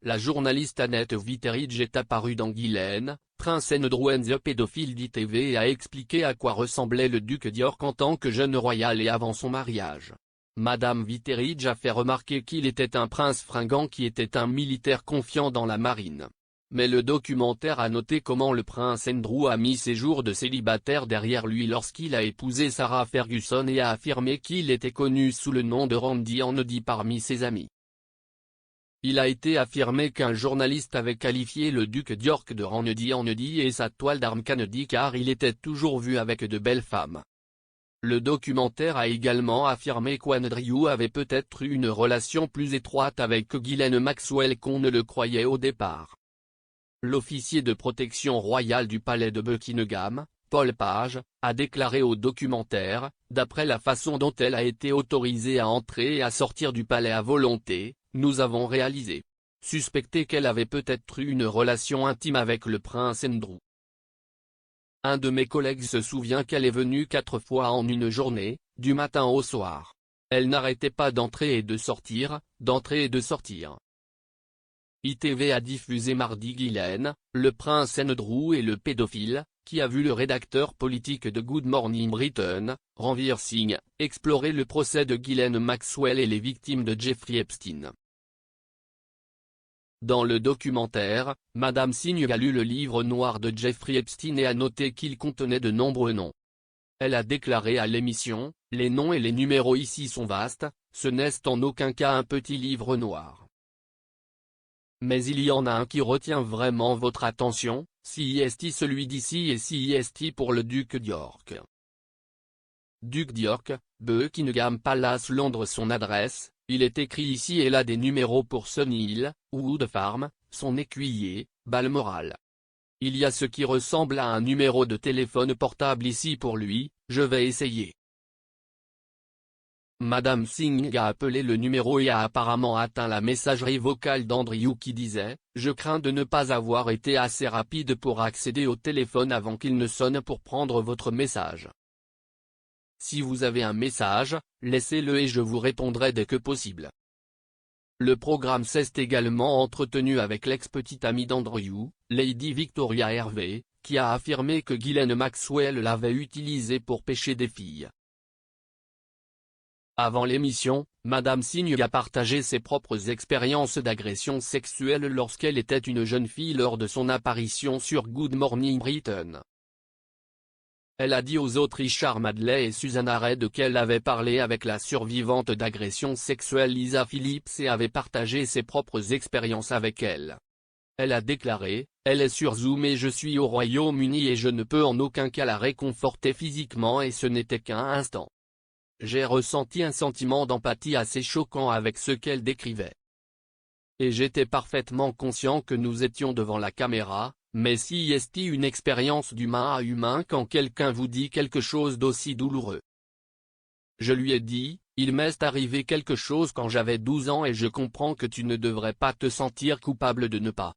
la journaliste Annette Witteridge est apparue dans Guylaine, Prince Andrew and the pédophile d'ITV et a expliqué à quoi ressemblait le duc d'York en tant que jeune royal et avant son mariage. Madame Witteridge a fait remarquer qu'il était un prince fringant qui était un militaire confiant dans la marine. Mais le documentaire a noté comment le prince Andrew a mis ses jours de célibataire derrière lui lorsqu'il a épousé Sarah Ferguson et a affirmé qu'il était connu sous le nom de Randy Kennedy parmi ses amis. Il a été affirmé qu'un journaliste avait qualifié le duc d'York de Randy Kennedy et sa toile d'armes Kennedy car il était toujours vu avec de belles femmes. Le documentaire a également affirmé qu'Andrew avait peut-être eu une relation plus étroite avec Ghislaine Maxwell qu'on ne le croyait au départ. L'officier de protection royale du palais de Buckingham, Paul Page, a déclaré au documentaire, d'après la façon dont elle a été autorisée à entrer et à sortir du palais à volonté, nous avons réalisé. Suspecté qu'elle avait peut-être eu une relation intime avec le prince Andrew. Un de mes collègues se souvient qu'elle est venue 4 fois en une journée, du matin au soir. Elle n'arrêtait pas d'entrer et de sortir, d'entrer et de sortir. ITV a diffusé mardi Guylaine, le prince Andrew et le pédophile, qui a vu le rédacteur politique de Good Morning Britain, Ranveer Singh, explorer le procès de Ghislaine Maxwell et les victimes de Jeffrey Epstein. Dans le documentaire, Madame Singh a lu le livre noir de Jeffrey Epstein et a noté qu'il contenait de nombreux noms. Elle a déclaré à l'émission, « Les noms et les numéros ici sont vastes, ce n'est en aucun cas un petit livre noir. Mais il y en a un qui retient vraiment votre attention, CIST celui d'ici et CIST pour le duc d'York. Duc d'York, Buckingham Palace Londres son adresse, il est écrit ici et là des numéros pour Sunny Hill, Wood Farm, son écuyer, Balmoral. Il y a ce qui ressemble à un numéro de téléphone portable ici pour lui, je vais essayer. Madame Singh a appelé le numéro et a apparemment atteint la messagerie vocale d'Andrew qui disait « Je crains de ne pas avoir été assez rapide pour accéder au téléphone avant qu'il ne sonne pour prendre votre message. Si vous avez un message, laissez-le et je vous répondrai dès que possible. » Le programme s'est également entretenu avec l'ex-petite amie d'Andrew, Lady Victoria Hervey, qui a affirmé que Ghislaine Maxwell l'avait utilisée pour pêcher des filles. Avant l'émission, Madame Singh a partagé ses propres expériences d'agression sexuelle lorsqu'elle était une jeune fille lors de son apparition sur Good Morning Britain. Elle a dit aux autres Richard Madeley et Susanna Reid qu'elle avait parlé avec la survivante d'agression sexuelle Lisa Phillips et avait partagé ses propres expériences avec elle. Elle a déclaré, « Elle est sur Zoom et je suis au Royaume-Uni et je ne peux en aucun cas la réconforter physiquement et ce n'était qu'un instant. J'ai ressenti un sentiment d'empathie assez choquant avec ce qu'elle décrivait. Et j'étais parfaitement conscient que nous étions devant la caméra, mais si est une expérience d'humain à humain quand quelqu'un vous dit quelque chose d'aussi douloureux. Je lui ai dit, il m'est arrivé quelque chose quand j'avais 12 ans et je comprends que tu ne devrais pas te sentir coupable de ne pas